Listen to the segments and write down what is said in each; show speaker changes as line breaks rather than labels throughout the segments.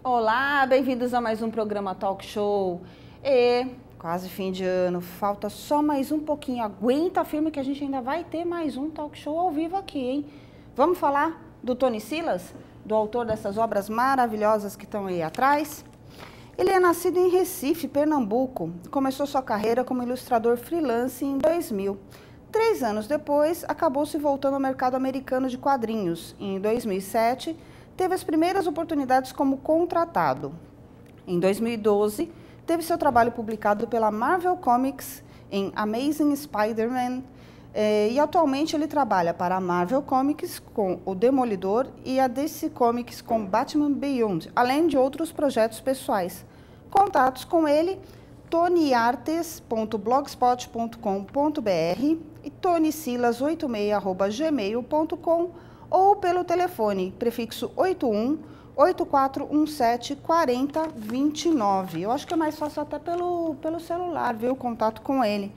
Olá, bem-vindos a mais um programa Talk Show. E quase fim de ano, falta só mais um pouquinho. Aguenta firme que a gente ainda vai ter mais um Talk Show ao vivo aqui, hein? Vamos falar do Tony Silas, do autor dessas obras maravilhosas que estão aí atrás? Ele é nascido em Recife, Pernambuco. Começou sua carreira como ilustrador freelance em 2000. 3 anos depois, acabou se voltando ao mercado americano de quadrinhos. Em 2007, teve as primeiras oportunidades como contratado. Em 2012, teve seu trabalho publicado pela Marvel Comics em Amazing Spider-Man. E atualmente ele trabalha para a Marvel Comics com o Demolidor e a DC Comics com Batman Beyond, além de outros projetos pessoais. Contatos com ele, tonyartes.blogspot.com.br e tonysilas86@gmail.com ou pelo telefone, prefixo 81 8417 4029. Eu acho que é mais fácil até pelo celular, ver o contato com ele.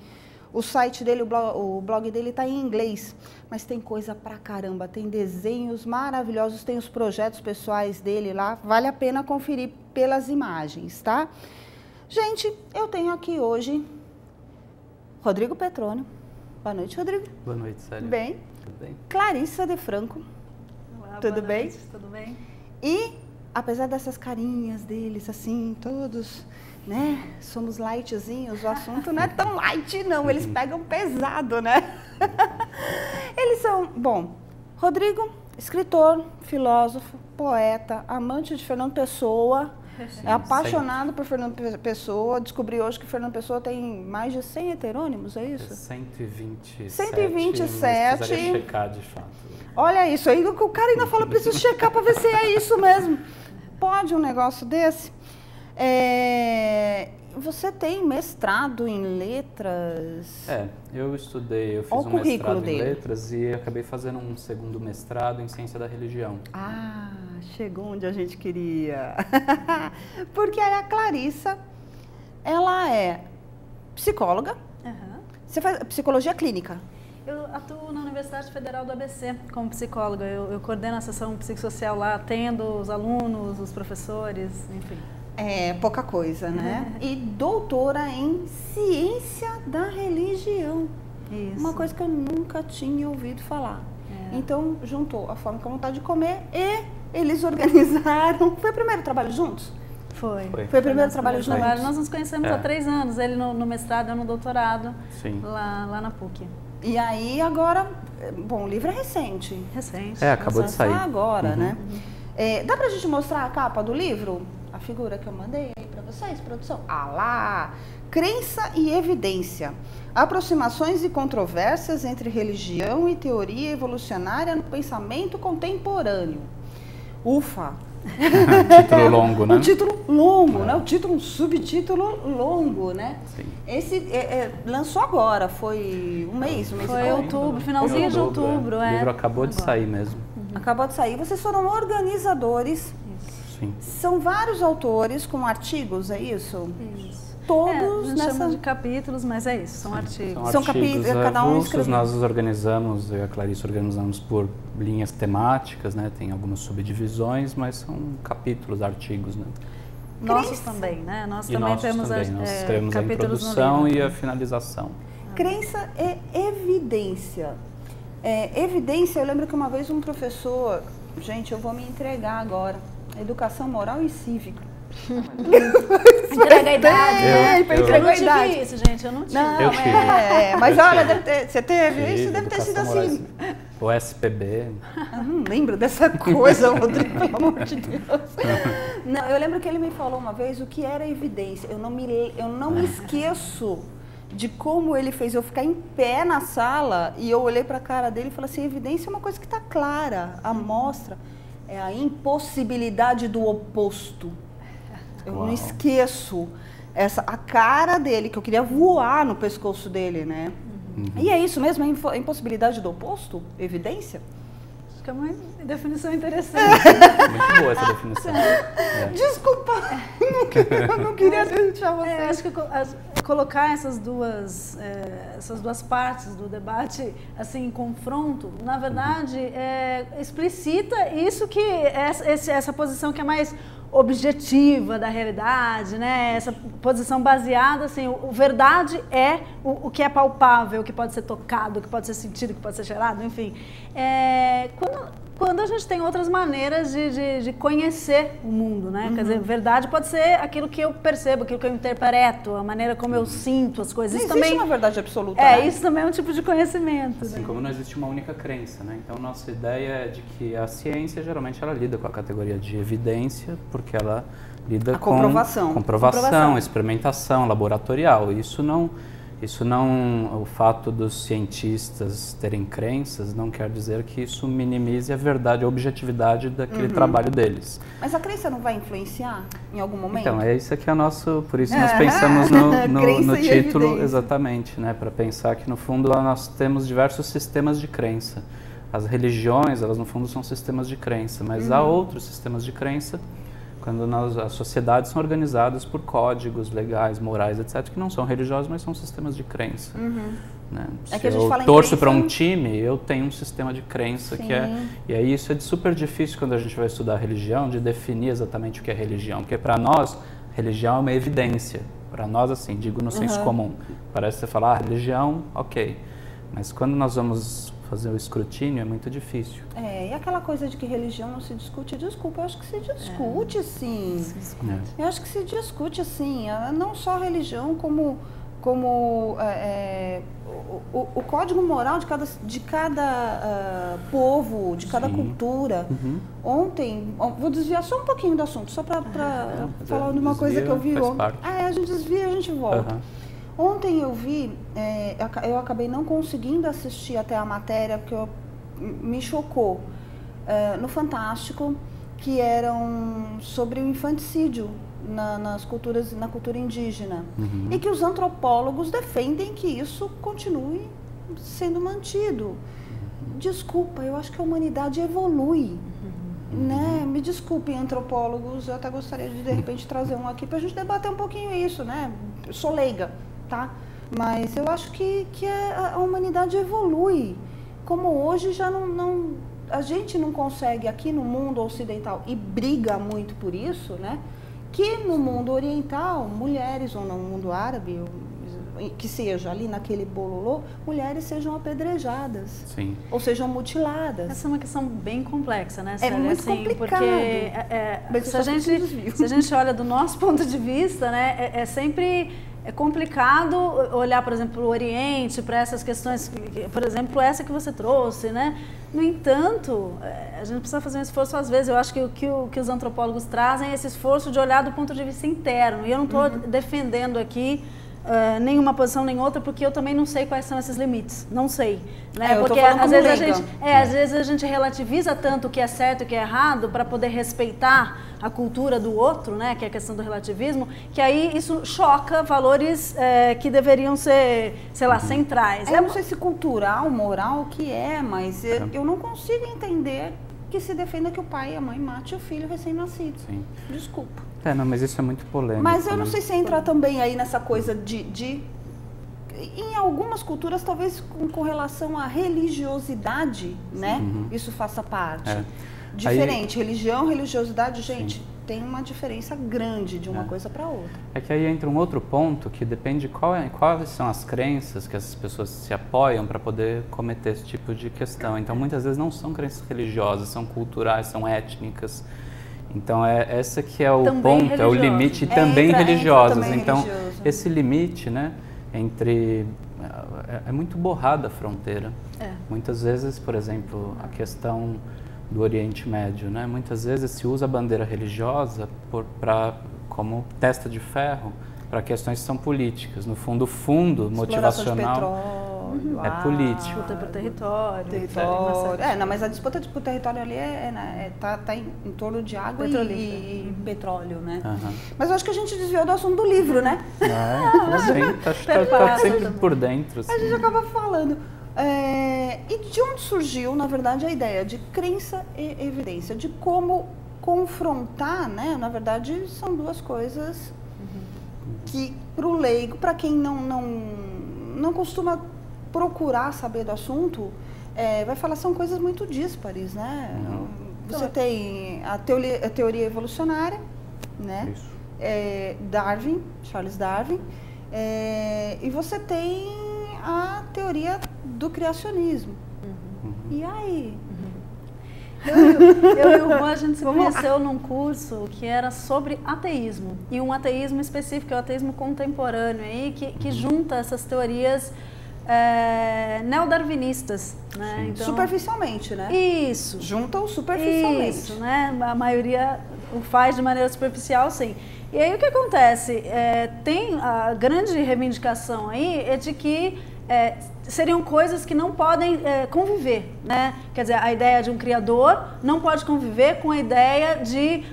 O site dele, o blog dele está em inglês, mas tem coisa pra caramba, tem desenhos maravilhosos, tem os projetos pessoais dele lá, vale a pena conferir pelas imagens, tá? Gente, eu tenho aqui hoje Rodrigo Petrônio. Boa noite, Rodrigo.
Boa noite, Célia.
Bem?
Tudo bem?
Clarissa de Franco.
Olá,
tudo
boa
bem?
Noite, tudo bem?
E, apesar dessas carinhas deles, assim, todos, né, somos lightzinhos, o assunto não é tão light, não, eles pegam pesado, né? Eles são, bom, Rodrigo, escritor, filósofo, poeta, amante de Fernando Pessoa, é apaixonado por Fernando Pessoa. Descobri hoje que Fernando Pessoa tem mais de 100 heterônimos, é isso?
127.
127.
Precisaria checar, de fato.
Olha isso, aí o cara ainda fala, preciso checar para ver se é isso mesmo. Pode um negócio desse? Você tem mestrado em letras?
Eu estudei, eu fiz um mestrado em letras e acabei fazendo um segundo mestrado em ciência da religião.
Ah, chegou onde a gente queria. Porque a Clarissa, ela é psicóloga. Você faz psicologia clínica?
Eu atuo na Universidade Federal do ABC como psicóloga. Eu coordeno a sessão psicossocial lá, atendo os alunos, os professores, enfim.
É pouca coisa, né? E doutora em ciência da religião.
Isso.
Uma coisa que eu nunca tinha ouvido falar. Então, juntou a forma com a vontade de comer e eles organizaram. Foi o primeiro trabalho juntos?
Foi
o primeiro trabalho juntos?
Nós nos conhecemos há 3 anos. Ele no mestrado, eu no doutorado.
Sim.
Lá na PUC.
E aí, agora, bom, o livro é recente.
Recente.
Acabou de sair.
Agora, né? Dá pra gente mostrar a capa do livro? A figura que eu mandei aí pra vocês, produção? Ah lá! Crença e evidência. Aproximações e controvérsias entre religião e teoria evolucionária no pensamento contemporâneo. Ufa!
Título longo, né?
Um título longo, né? Um subtítulo longo, né?
Sim.
Esse lançou agora, foi um mês
Foi outubro, finalzinho de outubro.
O livro acabou de sair mesmo.
Acabou de sair. Vocês foram organizadores.
Sim.
São vários autores com artigos, é isso?
Isso.
Todos
a gente chama de capítulos, mas é isso, são artigos.
São capítulos, cada um escreve.
Nós os organizamos, eu e a Clarissa organizamos por linhas temáticas, né? Tem algumas subdivisões, mas são capítulos, artigos, né?
Nossos também, né? Nós também
nossos
temos
também. Nós escrevemos a
capítulos
introdução e a finalização.
Crença e evidência. Evidência, eu lembro que uma vez um professor, gente, eu vou me entregar agora, educação moral e cívica.
Entrega a idade, né?
Eu não
tive isso, gente, eu não tive.
Não,
eu tive.
Mas olha, você teve? Isso deve ter sido
Educação
assim.
O SPB.
Eu não lembro dessa coisa, Rodrigo, pelo amor de Deus. Não, eu lembro que ele me falou uma vez o que era evidência. Eu não me esqueço de como ele fez eu ficar em pé na sala e eu olhei para a cara dele e falei assim, evidência é uma coisa que está clara, a mostra é a impossibilidade do oposto. Eu não esqueço a cara dele, que eu queria voar no pescoço dele, né? E é isso mesmo, a impossibilidade do oposto? Evidência?
Acho que é uma definição interessante.
Muito boa essa definição.
Desculpa, eu não queria deixar você.
Acho que colocar essas duas partes do debate assim em confronto, na verdade, explicita isso que essa posição que é mais objetiva da realidade, né? Essa posição baseada, assim, o verdade é o que é palpável, o que pode ser tocado, o que pode ser sentido, o que pode ser cheirado, enfim. Quando a gente tem outras maneiras de conhecer o mundo, né? Quer dizer, verdade pode ser aquilo que eu percebo, aquilo que eu interpreto, a maneira como eu sinto as coisas.
Não
isso
existe
também
uma verdade absoluta, né?
Isso também é um tipo de conhecimento.
Assim como não existe uma única crença, né? Então, nossa ideia é de que a ciência, geralmente, ela lida com a categoria de evidência, porque ela lida com comprovação, experimentação, laboratorial. Isso não, o fato dos cientistas terem crenças não quer dizer que isso minimize a verdade, a objetividade daquele trabalho deles.
Mas a crença não vai influenciar em algum momento?
Então, isso aqui é por isso nós pensamos no título, exatamente, né? Para pensar que no fundo nós temos diversos sistemas de crença. As religiões, elas no fundo são sistemas de crença, mas há outros sistemas de crença quando as sociedades são organizadas por códigos legais, morais, etc., que não são religiosos, mas são sistemas de crença. Né? Se
que a gente
eu
fala em
torço
crença...
para um time, eu tenho um sistema de crença que é... E aí isso é super difícil quando a gente vai estudar religião, de definir exatamente o que é religião, porque para nós, religião é uma evidência. Para nós, assim, digo no senso comum. Parece você falar, religião, ok. Mas quando nós vamos fazer o escrutínio é muito difícil.
E aquela coisa de que religião não se discute, desculpa, eu acho que se discute sim. Eu acho que se discute sim, não só a religião como o código moral de cada povo, de cada cultura. Ontem, vou desviar só um pouquinho do assunto, só para falar de uma coisa que eu vi ontem. A gente desvia, a gente volta. Ontem eu vi, eu acabei não conseguindo assistir até a matéria, porque me chocou, no Fantástico, que eram sobre o infanticídio na cultura indígena. E que os antropólogos defendem que isso continue sendo mantido. Desculpa, eu acho que a humanidade evolui. Né? Me desculpem, antropólogos, eu até gostaria de repente trazer um aqui para a gente debater um pouquinho isso, né? Eu sou leiga. Tá? Mas eu acho que a humanidade evolui. Como hoje já a gente não consegue aqui no mundo ocidental, e briga muito por isso, né? Que no mundo oriental, mulheres, ou no mundo árabe, que seja ali naquele bololô, mulheres sejam apedrejadas.
Sim.
Ou sejam mutiladas.
Essa é uma questão bem complexa, né?
É muito complicado.
Porque se a gente olha do nosso ponto de vista, né, é complicado olhar, por exemplo, o Oriente, para essas questões, por exemplo, essa que você trouxe, né? No entanto, a gente precisa fazer um esforço às vezes. Eu acho que os antropólogos trazem esse esforço de olhar do ponto de vista interno. E eu não estou defendendo aqui nenhuma posição nem outra, porque eu também não sei quais são esses limites. Não sei. Né? Porque às vezes a gente relativiza tanto o que é certo e o que é errado para poder respeitar a cultura do outro, né? Que é a questão do relativismo, que aí isso choca valores que deveriam ser, sei lá, centrais.
Eu não sei se cultural, moral, o que mas eu não consigo entender que se defenda que o pai e a mãe matem o filho recém-nascido. Desculpa.
Não, mas isso é muito polêmico.
Mas eu não sei se entra também aí nessa coisa de em algumas culturas, talvez com relação à religiosidade, né? Isso faça parte. Diferente, religião, religiosidade, gente, tem uma diferença grande de uma coisa para outra.
É que aí entra um outro ponto que depende quais são as crenças que essas pessoas se apoiam para poder cometer esse tipo de questão. Então, muitas vezes não são crenças religiosas, são culturais, são étnicas. Então, essa que é o ponto, é o limite também religiosas. Então, esse limite, né, entre... É muito borrada a fronteira. Muitas vezes, por exemplo, a questão do Oriente Médio, né, muitas vezes se usa a bandeira religiosa como testa de ferro para questões que são políticas. No fundo, o fundo motivacional é político.
Disputa por território.
Não, mas a disputa por território ali tá em torno de água e petróleo, né? Mas eu acho que a gente desviou do assunto do livro, né?
Tá sempre por dentro. Assim.
A gente acaba falando. E de onde surgiu, na verdade, a ideia de crença e evidência, de como confrontar, né? Na verdade, são duas coisas que para o leigo, para quem não costuma procurar saber do assunto, vai falar são coisas muito díspares, né? Você tem a teoria evolucionária, né? Darwin, Charles Darwin, e você tem a teoria do criacionismo. E aí?
Eu e o Juan, a gente se conheceu num curso que era sobre ateísmo, e um ateísmo específico, é o ateísmo contemporâneo, aí, que junta essas teorias neodarwinistas, né? Então,
superficialmente, né?
Isso.
Juntam superficialmente.
Isso, né? A maioria o faz de maneira superficial, sim. E aí o que acontece? Tem a grande reivindicação aí é de que seriam coisas que não podem conviver, né? Quer dizer, a ideia de um criador não pode conviver com a ideia de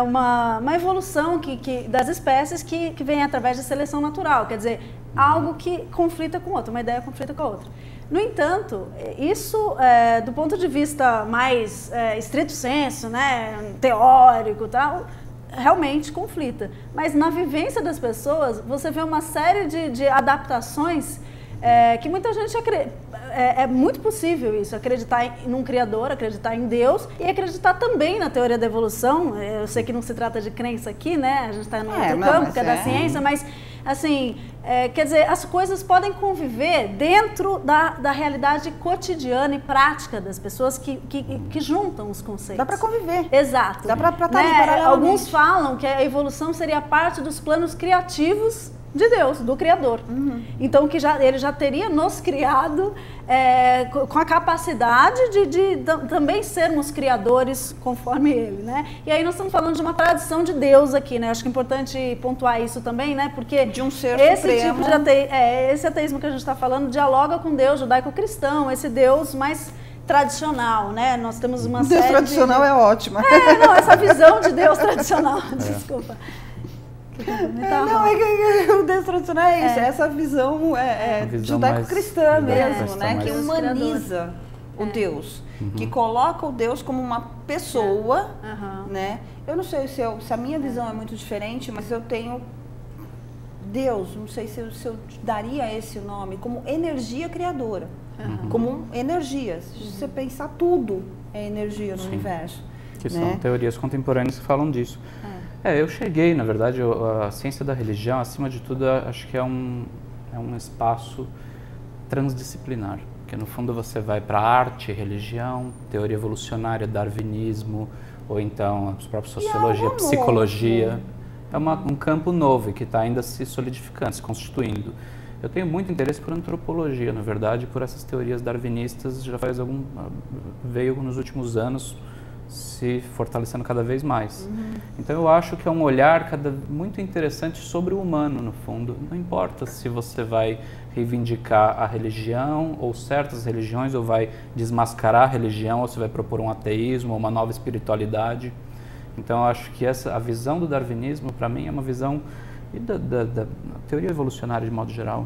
uma evolução das espécies que vem através de seleção natural. Quer dizer, algo que conflita com outra, uma ideia conflita com a outra. No entanto, isso, do ponto de vista mais estrito senso, né, teórico e tal, realmente conflita. Mas na vivência das pessoas, você vê uma série de adaptações que muita gente é muito possível isso, acreditar num criador, acreditar em Deus e acreditar também na teoria da evolução. Eu sei que não se trata de crença aqui, né? A gente está no outro campo, que é da ciência, mas assim, quer dizer, as coisas podem conviver dentro da realidade cotidiana e prática das pessoas que juntam os conceitos.
Dá para conviver.
Exato.
Dá para estar ali paralelamente.
Alguns falam que a evolução seria parte dos planos criativos de Deus, do Criador. Então, que ele já teria nos criado com a capacidade de também sermos criadores conforme Ele, né? E aí nós estamos falando de uma tradição de Deus aqui, né? Acho que é importante pontuar isso também, né? Porque
de um ser
supremo. Tipo de esse ateísmo que a gente está falando dialoga com Deus judaico-cristão, esse Deus mais tradicional, né? Nós temos uma série
Deus tradicional é ótima.
Essa visão de Deus tradicional, desculpa.
O Deus tradicional é isso, essa visão judaico-cristã mesmo, né? Que humaniza o Deus, que coloca o Deus como uma pessoa, né? Eu não sei se a minha visão é muito diferente, mas eu tenho Deus, não sei se eu daria esse nome, como energia criadora, como energia. Se você pensar, tudo é energia no universo.
Que são teorias contemporâneas que falam disso. Eu cheguei, na verdade, a ciência da religião, acima de tudo, acho que é um espaço transdisciplinar, porque no fundo você vai para arte, religião, teoria evolucionária, darwinismo, ou então a própria sociologia, psicologia. É um campo novo que está ainda se solidificando, se constituindo. Eu tenho muito interesse por antropologia, na verdade, por essas teorias darwinistas, veio nos últimos anos se fortalecendo cada vez mais. Então eu acho que é um olhar muito interessante sobre o humano, no fundo. Não importa se você vai reivindicar a religião ou certas religiões, ou vai desmascarar a religião, ou se vai propor um ateísmo ou uma nova espiritualidade. Então eu acho que a visão do darwinismo, para mim, é uma visão da teoria evolucionária de modo geral.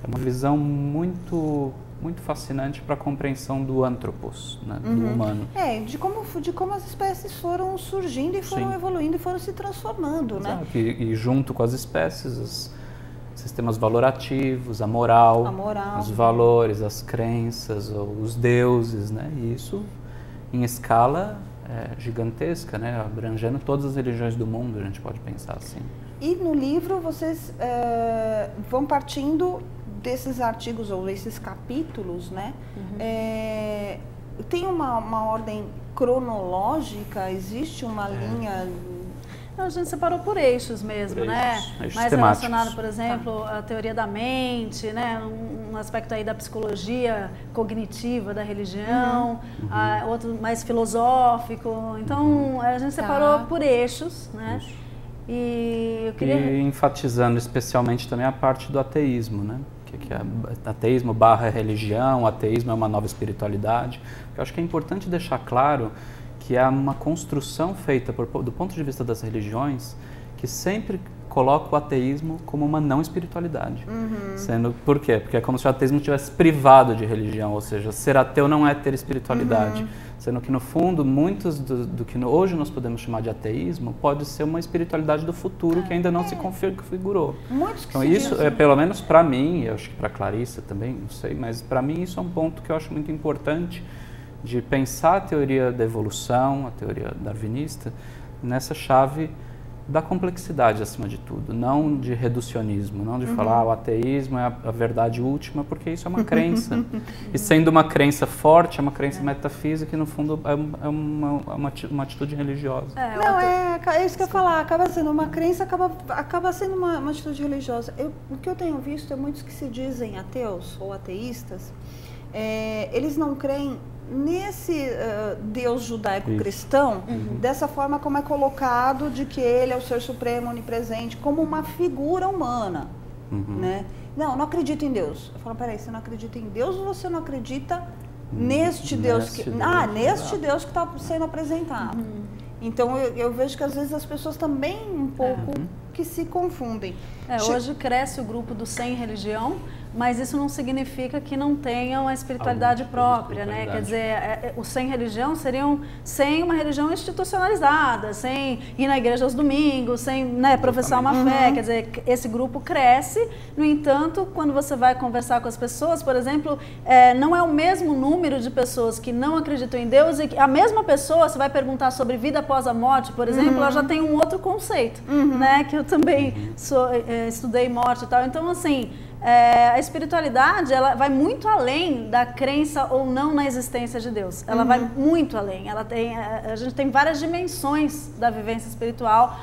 É uma visão muito fascinante para a compreensão do antropos, né, do humano.
De como as espécies foram surgindo e foram evoluindo e foram se transformando, né?
E junto com as espécies, os sistemas valorativos, a moral, os valores, as crenças, os deuses, né? E isso em escala gigantesca, né? Abrangendo todas as religiões do mundo, a gente pode pensar assim.
E no livro vocês vão partindo desses artigos ou desses capítulos, né? Tem uma ordem cronológica? Existe uma linha?
Não, a gente separou por eixos mesmo, né? Mais relacionado, por exemplo, à teoria da mente, né? Um aspecto aí da psicologia cognitiva da religião, outro mais filosófico. Então, a gente separou por eixos, né? E eu queria...
E enfatizando especialmente também a parte do ateísmo, né? Que é ateísmo / religião, ateísmo é uma nova espiritualidade. Eu acho que é importante deixar claro que é uma construção feita do ponto de vista das religiões que sempre coloca o ateísmo como uma não espiritualidade. Por quê? Porque é como se o ateísmo tivesse privado de religião, ou seja, ser ateu não é ter espiritualidade. Sendo que, no fundo, muitos do que hoje nós podemos chamar de ateísmo pode ser uma espiritualidade do futuro que ainda não se configurou.
Muitos que
então, isso, pelo menos para mim, eu acho que para a Clarissa também, não sei, mas para mim isso é um ponto que eu acho muito importante de pensar a teoria da evolução, a teoria darwinista, nessa chave da complexidade acima de tudo, não de reducionismo, não de falar o ateísmo é a verdade última, porque isso é uma crença. E sendo uma crença forte, é uma crença metafísica e no fundo é uma atitude religiosa.
É isso que eu ia falar, acaba sendo uma crença, acaba sendo uma atitude religiosa. O que eu tenho visto é muitos que se dizem ateus ou ateístas, eles não creem nesse Deus judaico-cristão, dessa forma como é colocado, de que ele é o ser supremo, onipresente, como uma figura humana, né? Não acredito em Deus. Eu falo, peraí, você não acredita em Deus ou você não acredita neste Deus que está sendo apresentado? Então eu vejo que às vezes as pessoas também um pouco que se confundem.
Hoje cresce o grupo do sem religião, mas isso não significa que não tenha uma espiritualidade própria, né? Quer dizer, os sem religião seriam sem uma religião institucionalizada, sem ir na igreja aos domingos, sem professar uma fé. Quer dizer, esse grupo cresce. No entanto, quando você vai conversar com as pessoas, por exemplo, não é o mesmo número de pessoas que não acreditam em Deus e a mesma pessoa, você vai perguntar sobre vida após a morte, por exemplo, ela já tem um outro conceito, né? Que eu também estudei morte e tal. Então, assim, a espiritualidade, ela vai muito além da crença ou não na existência de Deus. Ela vai muito além. A gente tem várias dimensões da vivência espiritual,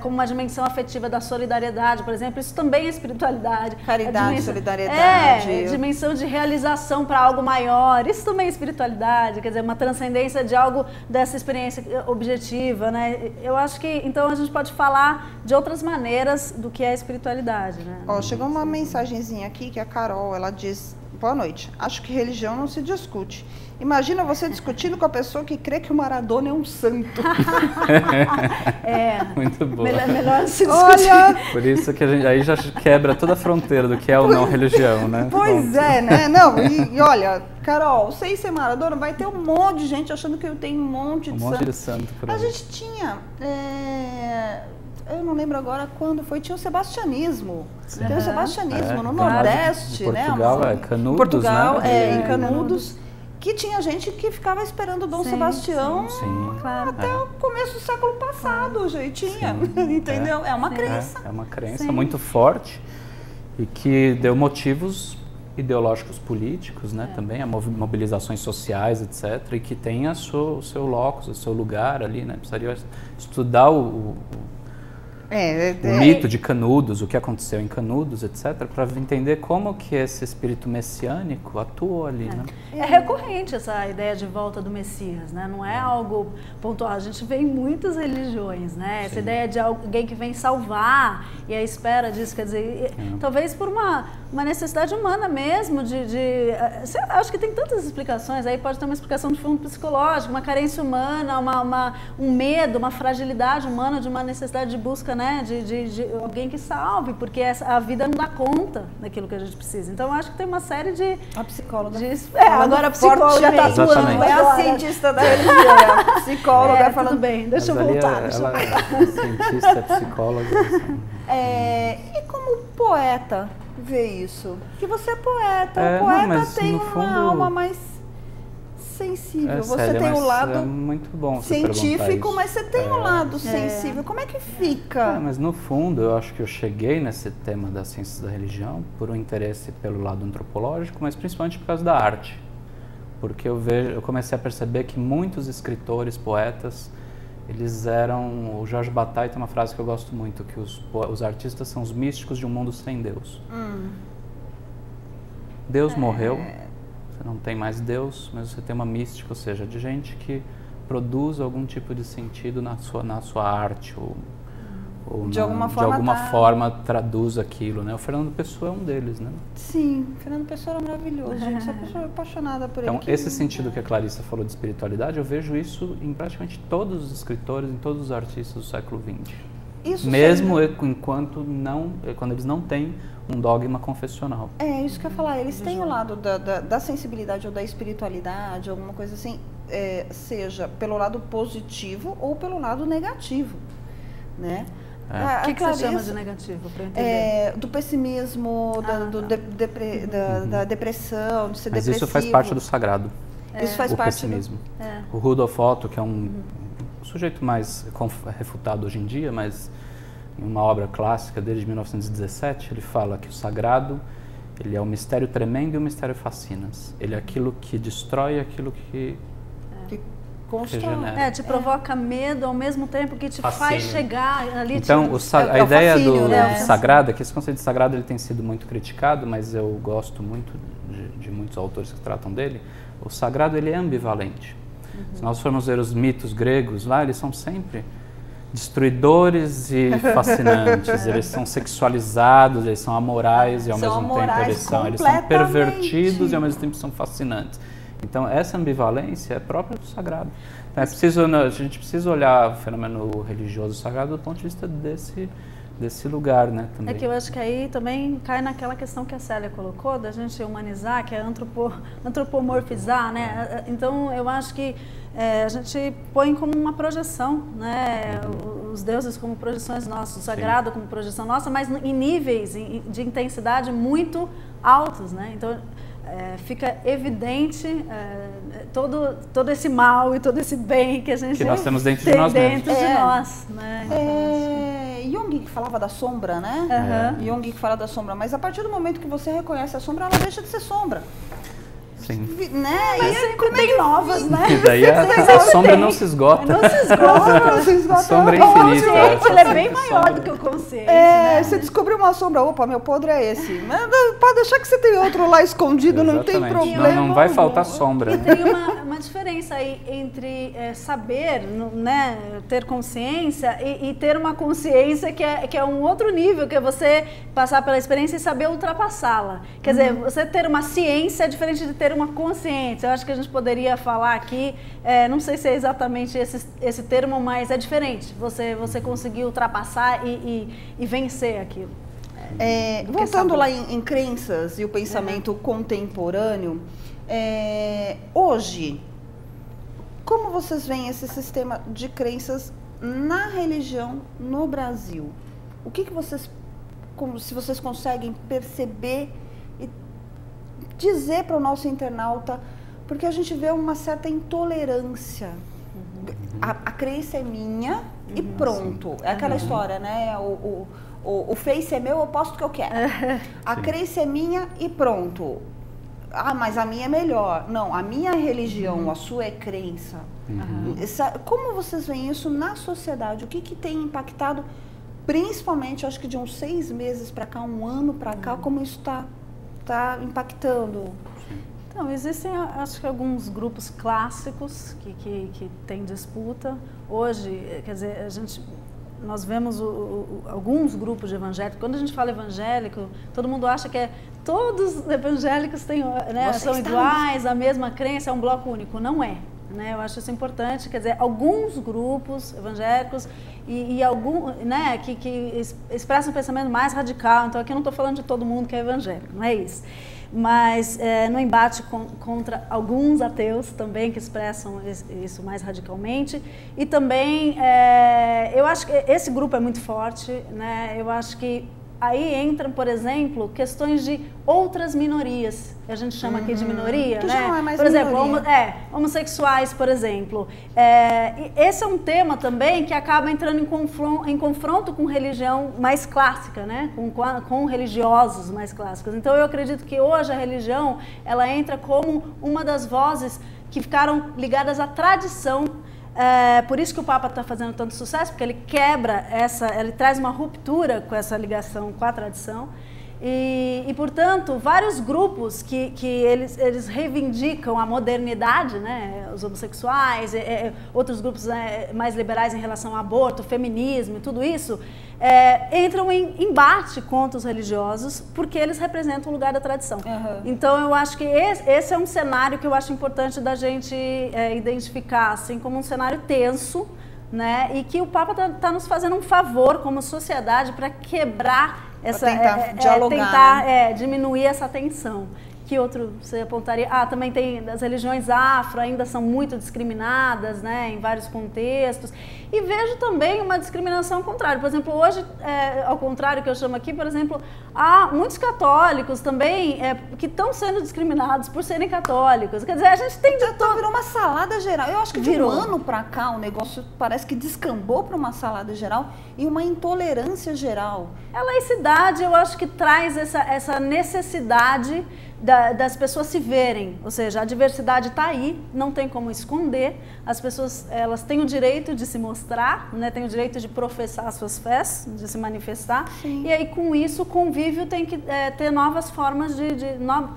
como uma dimensão afetiva da solidariedade, por exemplo. Isso também é espiritualidade.
Caridade, solidariedade.
Dimensão de realização para algo maior. Isso também é espiritualidade, quer dizer, uma transcendência de algo dessa experiência objetiva, né? Eu acho que, então, a gente pode falar de outras maneiras do que é a espiritualidade, né?
Chegou uma mensagenzinha aqui que a Carol, ela diz: boa noite, acho que religião não se discute. Imagina você discutindo com a pessoa que crê que o Maradona é um santo.
Muito bom.
Melhor se discutir.
Olha,
por isso que a gente aí já quebra toda a fronteira do que é ou não religião, né?
Pois é, né? Não, e olha, Carol, sem ser Maradona, vai ter um monte de gente achando que eu tenho um monte de santo.
Por aí.
A gente tinha... eu não lembro agora quando foi, tinha o sebastianismo. Tem o sebastianismo no Nordeste,
em Portugal,
né?
Canudos,
Portugal,
né?
Em Canudos, que tinha gente que ficava esperando Dom Sebastião até o começo do século passado, já tinha, entendeu? É uma crença.
É uma crença muito forte e que deu motivos ideológicos políticos, né? Também a mobilizações sociais, etc. E que tem o seu locus, o seu lugar ali, né? Precisaria estudar o mito de Canudos, o que aconteceu em Canudos, etc., para entender como que esse espírito messiânico atuou ali, né?
É recorrente essa ideia de volta do Messias, né? Não é algo pontual. A gente vê em muitas religiões, né? Essa ideia de alguém que vem salvar e a espera disso, quer dizer, talvez por uma necessidade humana mesmo acho que tem tantas explicações, aí pode ter uma explicação de fundo psicológico, uma carência humana, um medo, uma fragilidade humana de uma necessidade de busca, né, de alguém que salve, porque a vida não dá conta daquilo que a gente precisa. Então, eu acho que tem uma série de...
A psicóloga.
Agora a psicóloga já está atuando.
Não é a cientista da religião, é a psicóloga falando...
Tudo bem, deixa eu voltar.
Ela é cientista, psicóloga.
E como poeta vê isso? Que você é poeta. O poeta tem uma alma mais sensível. Você
sério,
tem o lado
muito bom
científico, mas você tem o lado sensível. Como é que fica?
Mas no fundo, eu acho que eu cheguei nesse tema das ciências da religião por um interesse pelo lado antropológico, mas principalmente por causa da arte. Porque eu comecei a perceber que muitos escritores, poetas, eles eram... O Jorge Bataille tem uma frase que eu gosto muito, que os artistas são os místicos de um mundo sem Deus. Deus morreu, você não tem mais Deus, mas você tem uma mística, ou seja, de gente que produz algum tipo de sentido na sua arte, ou ou
de alguma
forma traduz aquilo, né? O Fernando Pessoa é um deles, né?
Sim, o Fernando Pessoa era maravilhoso, gente. Sou apaixonada por ele.
Então, esse sentido que a Clarissa falou de espiritualidade, eu vejo isso em praticamente todos os escritores, em todos os artistas do século XX. Isso mesmo quando eles não têm um dogma confessional.
É, isso que eu ia falar. Eles têm o lado da sensibilidade ou da espiritualidade, alguma coisa assim, seja pelo lado positivo ou pelo lado negativo, né?
O que você chama de negativo, para eu entender?
Do pessimismo, da depressão, de ser depressivo.
Mas isso faz parte do sagrado,
isso faz
o
parte
pessimismo. O Rudolf Otto, que é um sujeito mais refutado hoje em dia, mas em uma obra clássica desde 1917, ele fala que o sagrado, ele é um mistério tremendo e um mistério fascinante. Ele é aquilo que destrói e aquilo que regenera.
Te provoca medo ao mesmo tempo que te faz chegar ali.
Então, a ideia do sagrado, que esse conceito de sagrado ele tem sido muito criticado, mas eu gosto muito de muitos autores que tratam dele. O sagrado ele é ambivalente. Se nós formos ver os mitos gregos lá, eles são sempre destruidores e fascinantes. Eles são sexualizados, eles são amorais e ao mesmo tempo eles são pervertidos e ao mesmo tempo são fascinantes. Então, essa ambivalência é própria do sagrado. Então, a gente precisa olhar o fenômeno religioso sagrado do ponto de vista desse lugar, né? Também.
É que eu acho que aí também cai naquela questão que a Célia colocou, da gente humanizar, que é antropomorfizar, né? Então, eu acho que a gente põe como uma projeção, né? Os deuses como projeções nossas, o sagrado como projeção nossa, mas em níveis de intensidade muito altos, né? Então, fica evidente todo esse mal e todo esse bem que a gente
nós temos dentro de nós mesmos.
Jung que falava da sombra, né? Jung que fala da sombra, mas a partir do momento que você reconhece a sombra, ela deixa de ser sombra.
Sim.
Né?
Mas sempre tem novas, né?
E daí a sombra não se esgota.
Não se esgota.
A sombra é infinita.
O consciente ele é bem maior do que o consciente.
Né? Você descobriu uma sombra, opa, meu podre é esse. Mas pode deixar que você tem outro lá escondido, não tem problema.
Não vai faltar sombra.
E tem uma diferença aí entre saber, né, ter consciência e ter uma consciência que é um outro nível, que é você passar pela experiência e saber ultrapassá-la. Quer dizer, você ter uma ciência é diferente de ter uma consciência. Eu acho que a gente poderia falar aqui, não sei se é exatamente esse termo, mas é diferente. Você conseguir ultrapassar e vencer aquilo.
Voltando lá em crenças e o pensamento contemporâneo, hoje, como vocês veem esse sistema de crenças na religião no Brasil? O que vocês, se vocês conseguem perceber e dizer para o nosso internauta, porque a gente vê uma certa intolerância. A crença é minha e pronto. É aquela história, né? O Face é meu, eu posto o que eu quero. A crença é minha e pronto. Ah, mas a minha é melhor. Não, a minha é religião, a sua é crença. Como vocês veem isso na sociedade? O que tem impactado, principalmente, acho que de uns 6 meses para cá, 1 ano para cá, como isso está impactando?
Então, existem, acho que alguns grupos clássicos que têm disputa. Hoje, quer dizer, nós vemos alguns grupos de evangélicos. Quando a gente fala evangélico, todo mundo acha que todos os evangélicos são iguais, a mesma crença, é um bloco único. Não é. Né? Eu acho isso importante. Quer dizer, alguns grupos evangélicos e algum, né, que expressam um pensamento mais radical. Então, aqui eu não estou falando de todo mundo que é evangélico, não é isso. Mas no embate contra alguns ateus também que expressam isso mais radicalmente. E também, eu acho que esse grupo é muito forte, né? Eu acho que aí entram, por exemplo, questões de outras minorias. A gente chama aqui de minoria,
que
né?
Já não é mais
por exemplo,
homossexuais,
por exemplo. Esse é um tema também que acaba entrando em confronto com religião mais clássica, né? Com religiosos mais clássicos. Então, eu acredito que hoje a religião, ela entra como uma das vozes que ficaram ligadas à tradição. Por isso que o Papa está fazendo tanto sucesso, porque ele quebra ele traz uma ruptura com essa ligação com a tradição. E portanto, vários grupos que eles reivindicam a modernidade, né? Os homossexuais, outros grupos mais liberais em relação ao aborto, feminismo e tudo isso, entram em embate contra os religiosos porque eles representam o lugar da tradição. Uhum. Então, eu acho que esse é um cenário que eu acho importante da gente identificar assim, como um cenário tenso, né? E que o Papa tá nos fazendo um favor como sociedade para quebrar
tentar dialogar,
tentar diminuir essa tensão. Que outro você apontaria? Também tem as religiões afro, ainda são muito discriminadas, né, em vários contextos. E vejo também uma discriminação contrária. Por exemplo, hoje, ao contrário que eu chamo aqui, por exemplo, há muitos católicos também que estão sendo discriminados por serem católicos. Quer dizer, a gente tem de todo...
Virou uma salada geral. Eu acho que de um ano para cá o negócio parece que descambou para uma salada geral e uma intolerância geral.
A laicidade, eu acho que traz essa necessidade das pessoas se verem, ou seja, a diversidade está aí, não tem como esconder, as pessoas elas têm o direito de se mostrar, né, têm o direito de professar as suas fés, de se manifestar. Sim. E aí com isso o convívio tem que ter novas formas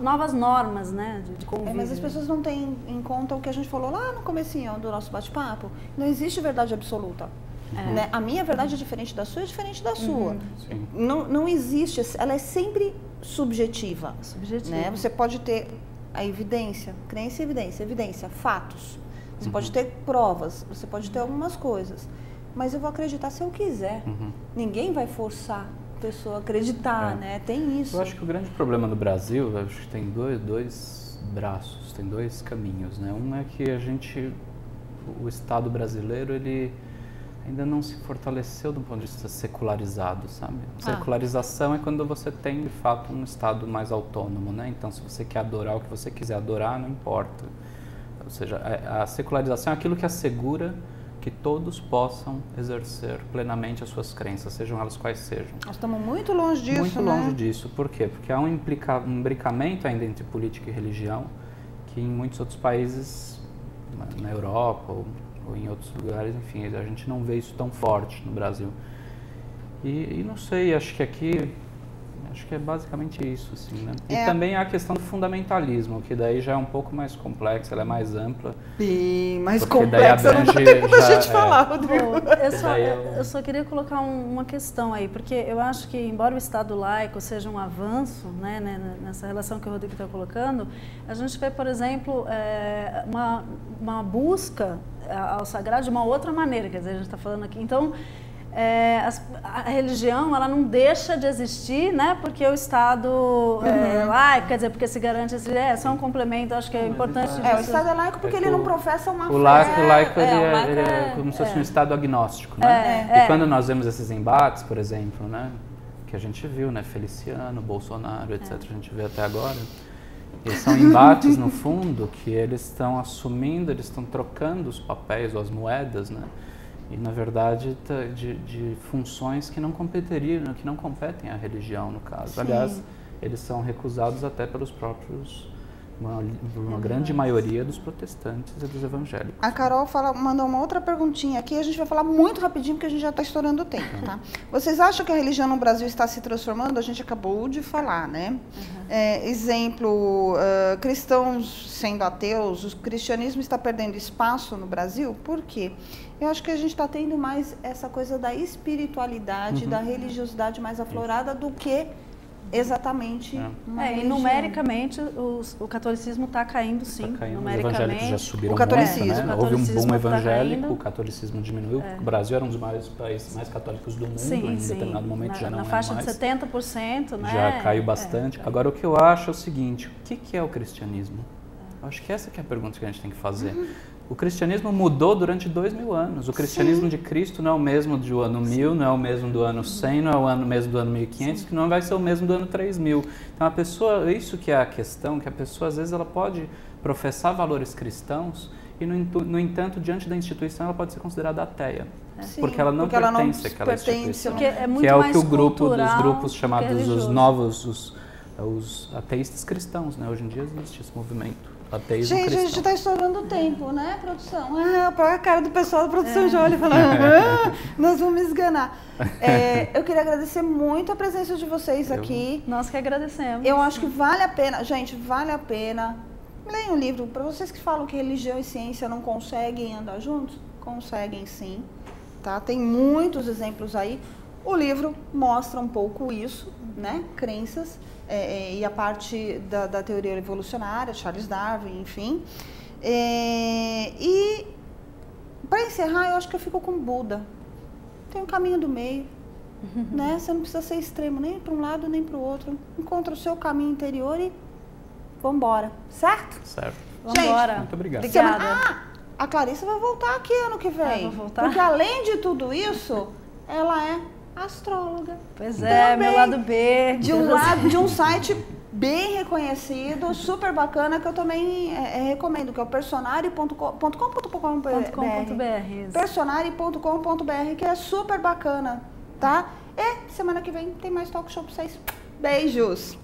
novas normas, né, de convívio.
Mas as pessoas não têm em conta o que a gente falou lá no comecinho do nosso bate-papo, não existe verdade absoluta. Né? A minha verdade é diferente da sua, é diferente da sua.
Sim.
Não existe, ela é sempre subjetiva. Né? Você pode ter a evidência, crença e evidência, fatos. Você pode ter provas, você pode ter algumas coisas. Mas eu vou acreditar se eu quiser. Ninguém vai forçar a pessoa a acreditar, né? Tem isso.
Eu acho que o grande problema no Brasil, eu acho que tem dois braços, tem dois caminhos, né? Um é que o Estado brasileiro, ele ainda não se fortaleceu do ponto de vista secularizado, sabe? Secularização é quando você tem, de fato, um Estado mais autônomo, né? Então, se você quer adorar o que você quiser adorar, não importa. Ou seja, a secularização é aquilo que assegura que todos possam exercer plenamente as suas crenças, sejam elas quais sejam.
Nós estamos muito longe disso,
Muito longe disso. Por quê? Porque há um imbricamento ainda entre política e religião que em muitos outros países, na Europa ou em outros lugares, enfim, a gente não vê isso tão forte no Brasil. E não sei, acho que aqui, é basicamente isso, assim, né? E também há a questão do fundamentalismo, que daí já é um pouco mais complexa, ela é mais ampla.
Bem mais complexa, não dá tempo da gente falar, Rodrigo.
Eu só queria colocar uma questão aí, porque eu acho que, embora o Estado laico seja um avanço, né, nessa relação que o Rodrigo está colocando, a gente vê, por exemplo, uma busca ao sagrado de uma outra maneira, quer dizer, a gente está falando aqui, então a religião ela não deixa de existir, né, porque o Estado laico, quer dizer, porque se garante é só um complemento, acho que é importante.
O Estado é laico porque ele não professa uma fé.
O laico ele é como se fosse um Estado agnóstico, né? E quando nós vemos esses embates, por exemplo, né, que a gente viu, né, Feliciano, Bolsonaro, etc, a gente vê até agora. E são embates, no fundo, que eles estão assumindo, eles estão trocando os papéis ou as moedas, né? E, na verdade, de funções que não competeriam, que não competem à religião, no caso. Sim. Aliás, eles são recusados até pelos próprios, uma grande maioria dos protestantes e dos evangélicos.
A Carol mandou uma outra perguntinha aqui, a gente vai falar muito rapidinho, porque a gente já está estourando o tempo, tá? Vocês acham que a religião no Brasil está se transformando? A gente acabou de falar, né? Exemplo, cristãos sendo ateus, o cristianismo está perdendo espaço no Brasil? Por quê? Eu acho que a gente está tendo mais essa coisa da espiritualidade, da religiosidade mais aflorada do que exatamente
e numericamente o catolicismo está caindo, sim.
Tá caindo. Os evangélicos já subiram
o catolicismo,
muito, né? Houve um boom evangélico,
tá
o catolicismo diminuiu. O Brasil era um dos maiores países mais católicos do mundo, em determinado momento já não é mais.
Na faixa de 70%, né?
Já caiu bastante. Agora, o que eu acho é o seguinte, o que é o cristianismo? Eu acho que essa que é a pergunta que a gente tem que fazer. O cristianismo mudou durante 2000 anos. O cristianismo de Cristo não é o mesmo do ano 1000, não é o mesmo do ano 100, não é o mesmo do ano 1500, que não vai ser o mesmo do ano 3000. Então, a pessoa, isso que é a questão, que a pessoa, às vezes, ela pode professar valores cristãos e, no entanto, diante da instituição, ela pode ser considerada ateia. Porque ela não pertence àquela instituição.
Que é muito
que é o
mais
que o grupo
cultural,
dos grupos chamados os novos, os ateístas cristãos, né? Hoje em dia existe esse movimento. Ateísmo
gente,
cristão.
a gente está estourando o tempo, né, produção? A cara do pessoal da produção já olha e fala, nós vamos me esganar. Eu queria agradecer muito a presença de vocês aqui.
Nós que agradecemos.
Eu acho que vale a pena, gente, vale a pena. Leiam um livro. Para vocês que falam que religião e ciência não conseguem andar juntos, conseguem sim. Tá? Tem muitos exemplos aí. O livro mostra um pouco isso, né? Crenças e a parte da teoria evolucionária, Charles Darwin, enfim. E para encerrar, eu acho que eu fico com Buda. Tem um caminho do meio, né? Você não precisa ser extremo nem para um lado nem para o outro. Encontra o seu caminho interior e vambora, certo?
Certo.
Vambora.
Muito obrigado.
Obrigada.
A Clarissa vai voltar aqui ano que vem.
Vou voltar?
Porque além de tudo isso, ela é astróloga.
Pois é,
também,
meu lado B.
De um site bem reconhecido, super bacana, que eu também recomendo, que é o personari.com.br. Personari.com.br, que é super bacana, tá? E semana que vem tem mais talk show pra vocês. Beijos!